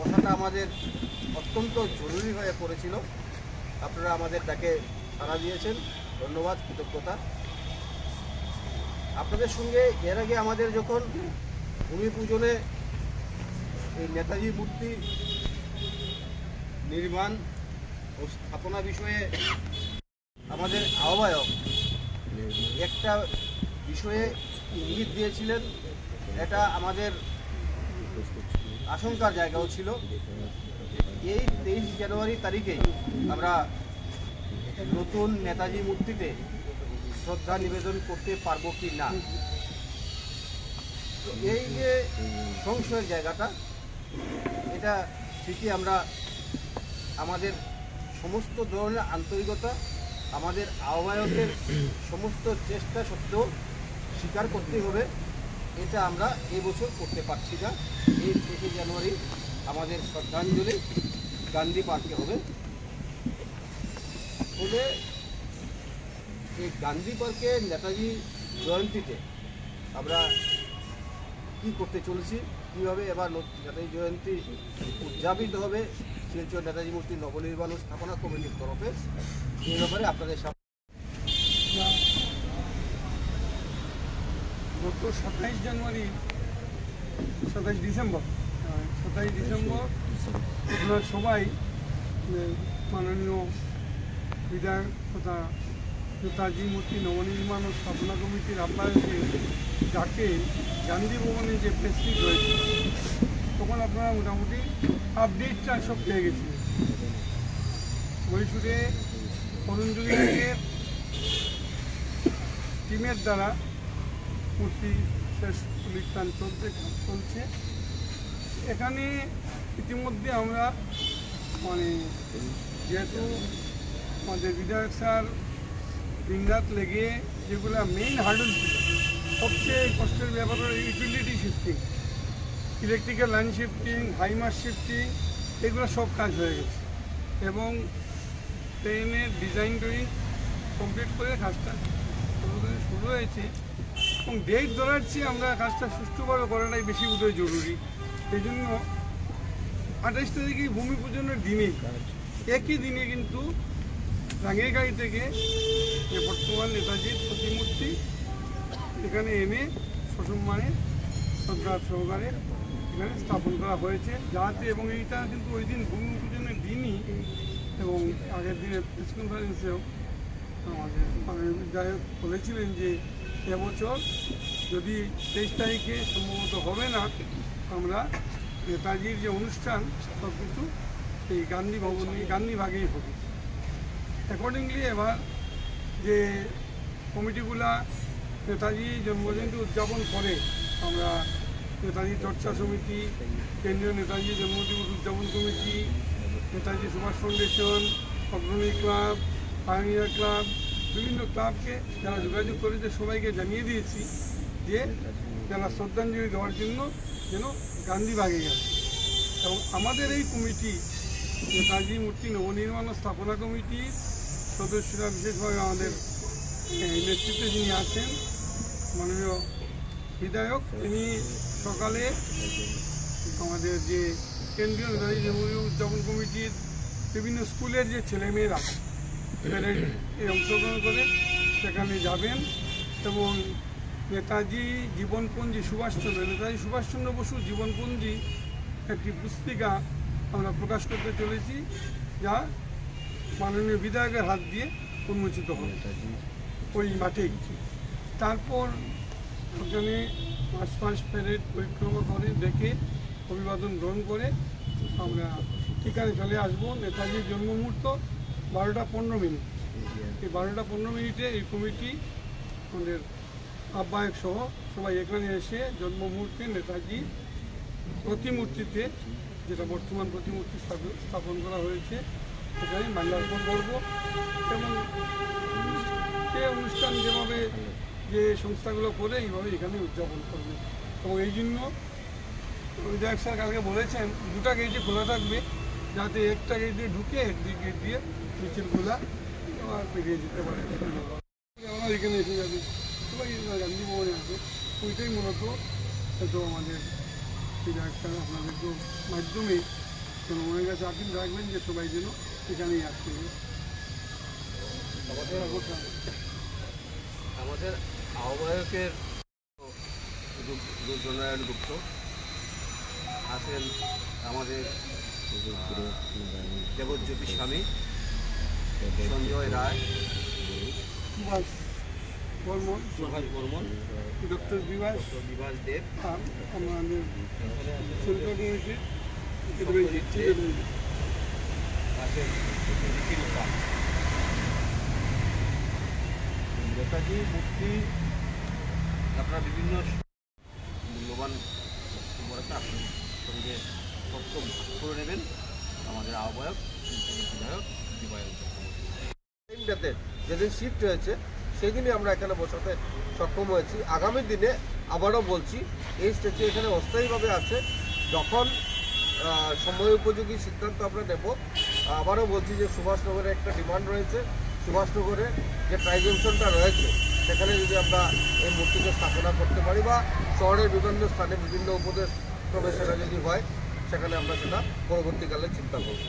কথাটা আমাদের অত্যন্ত জরুরি হয়ে পড়েছিল। আপনারা আমাদের ডাকে সাড়া দিয়েছেন, ধন্যবাদ, কৃতজ্ঞতা। আপনাদের সঙ্গে এর আগে আমাদের যখন ভূমি পূজনে এই নেতাজি মূর্তি নির্মাণ ও স্থাপনা বিষয়ে আমাদের আহ্বায়ক একটা বিষয়ে ইঙ্গিত দিয়েছিলেন, এটা আমাদের আশঙ্কার জায়গাও ছিল। এই 23 জানুয়ারি তারিখেই আমরা নতুন নেতাজি মূর্তিতে শ্রদ্ধা নিবেদন করতে পারবো কি না, এই যে সংশয়ের জায়গাটা, এটা ঠিকই আমরা আমাদের সমস্ত ধরনের আন্তরিকতা, আমাদের আহ্বায়কের সমস্ত চেষ্টা সত্ত্বেও স্বীকার করতে হবে, এটা আমরা এবছর করতে পারছি না। এই 23 জানুয়ারি আমাদের শ্রদ্ধাঞ্জলি গান্ধী পার্কে হবে। ফলে এই গান্ধী পার্কে নেতাজি জয়ন্তীতে আমরা কি করতে চলেছি, কীভাবে এবার নেতাজি জয়ন্তী উদযাপিত হবে শিলচর নেতাজি মূর্তি নবনির্মাণ ও স্থাপনা কমিটির তরফে, এই ব্যাপারে আপনাদের সামনে গত 27 জানুয়ারি 27 ডিসেম্বর আপনার সবাই মাননীয় বিধায়ক তথা নেতাজি মূর্তি নবনির্মাণ ও স্থাপনা কমিটির আহ্বায়কে যাকে গান্ধী ভবনে যে প্রেস মিট রয়েছে, তখন আপনারা মোটামুটি আপডেটটা সব পেয়ে গেছিলেন। মহীশূরে অরুণজলি টিমের দ্বারা মূর্তি শেষ পরিত্রাণ চলছে। এখানে ইতিমধ্যে আমরা যেহেতু আমাদের বিধায়ক স্যার দিনরাত লেগে যেগুলো মেইন হার্ডল ছিল, সবচেয়ে কষ্টের ব্যাপার হলো utility shifting, electrical line shifting, হাইমার শিফটিং, এগুলো সব কাজ হয়ে গেছে এবং ট্রেনের ডিজাইন ড্রয়িং কমপ্লিট করে কাজটা শুরু হয়েছে এবং ডেট ধরার চেয়ে আমরা কাজটা সুষ্ঠুভাবে করাটাই বেশি বোধহয় জরুরি। এই জন্য 28 তারিখে ভূমি পূজনের দিনে একই দিনে কিন্তু রাঙ্গিরখাড়ি থেকে যে বর্তমান নেতাজির প্রতিমূর্তি এখানে এনে সসম্মানে শ্রদ্ধা সহকারে এখানে স্থাপন করা হয়েছে যাতে, এবং এইটা কিন্তু ওই দিন ভূমি পূজনের দিনই এবং আগের দিনের প্রেস কনফারেন্সেও আমাদের মাননীয় বিধায়ক বলেছিলেন যে এবছর যদি 23 তারিখে সম্ভবত হবে না, আমরা নেতাজির যে অনুষ্ঠান সব কিছু এই গান্ধী ভবন গান্ধী ভাগেই হবে। অ্যাকর্ডিংলি এবার যে কমিটিগুলা নেতাজি জন্মজয়ন্তী উদযাপন করে, আমরা নেতাজি চর্চা সমিতি, কেন্দ্রীয় নেতাজি জন্মদিবস উদযাপন কমিটি, নেতাজি সুভাষ ফাউন্ডেশন, অগ্রণী ক্লাব, পায়োনিয়ার ক্লাব, বিভিন্ন ক্লাবকে যারা যোগাযোগ করেছে সবাইকে জানিয়ে দিয়েছি যে যারা শ্রদ্ধাঞ্জলি দেওয়ার জন্য যেন গান্ধীবাগে গেছে। এবং আমাদের এই কমিটি নেতাজি মূর্তি নবনির্মাণ ও স্থাপনা কমিটির সদস্যরা, বিশেষভাবে আমাদের নেতৃত্বে যিনি আছেন মাননীয় বিধায়ক, তিনি সকালে আমাদের যে কেন্দ্রীয় নেতাজি জন্মদিন উদযাপন কমিটির বিভিন্ন স্কুলের যে ছেলেমেয়েরা প্যারেডে অংশগ্রহণ করে সেখানে যাবেন এবং নেতাজি জীবনপঞ্জি নেতাজি সুভাষচন্দ্র বসু জীবনপঞ্জি একটি পুস্তিকা আমরা প্রকাশ করতে চলেছি, যা মাননীয় বিধায়কের হাত দিয়ে উন্মোচিত হবে ওই মাঠেই। তারপর ওখানে মার্চ প্যারেড পরিক্রমা করে দেখে অভিবাদন গ্রহণ করে আমরা ঠিকানে চলে আসবো। নেতাজির জন্ম মুহূর্ত 12টা 15 মিনিট। এই 12টা 15 মিনিটে এই কমিটি আমাদের আহ্বায়ক সহ সবাই এখানে এসে জন্ম মুহূর্তে নেতাজি প্রতিমূর্তিতে, যেটা বর্তমান প্রতিমূর্তি স্থাপন করা হয়েছে, সেখানে মাল্যার্পণ করব এবং সে অনুষ্ঠান যেভাবে যে সংস্থাগুলো করে এইভাবে এখানে উদযাপন করবে। এবং এই জন্য বিধায়ক স্যার কালকে বলেছেন 2টা গেটই খোলা থাকবে, যাতে একটা গেট দিয়ে ঢুকে একদিক গেট দিয়ে মিছিলগুলা আবার পেরিয়ে যেতে পারে। আমরা এখানে এসে যাবে, সবাই গান্ধী ভবনে আসবে, ওইটাই মূলত হয়তো আমাদের বিধায়ক স্যার আপনাদের মাধ্যমে জনগণের কাছে আপিল রাখবেন যে সবাই যেন এখানেই আসতে আমাদের আহ্বায়কের রূপনারায়ণ গুপ্ত আছেন, আমাদের দেবজ্যোতি স্বামী, সঞ্জয় রায়, সুভাষ বর্মন, সুভাষ বর্মন, ডক্টর বিভাস বিভাস দেব, আর আমাদের সেন্ট্রাল আছেন নিখিল পাল। নেতাজি মূর্তি আপনারা বিভিন্ন মূল্যবান বক্তব্য আপনার সঙ্গে তথ্য ভাগ করে নেবেন। আমাদের আহ্বায়ক বিধায়ক দিবায়ন চক্রবর্তী যেদিন শিফট হয়েছে সেই দিনই আমরা এখানে বসাতে সক্ষম হয়েছি। আগামী দিনে আবারও বলছি, এই স্ট্যাচু এখানে অস্থায়ীভাবে আছে, যখন সময় উপযোগী সিদ্ধান্ত আমরা নেব। আবারও বলছি যে সুভাষনগরে একটা ডিমান্ড রয়েছে, সুভাষনগরে যে ট্রাইজংশনটা রয়েছে সেখানে যদি আমরা এই মূর্তিকে স্থাপনা করতে পারি বা শহরের বিভিন্ন স্থানে বিভিন্ন উপদেশ প্রবেশনা যদি হয়, সেখানে আমরা সেটা পরবর্তীকালে চিন্তা করব।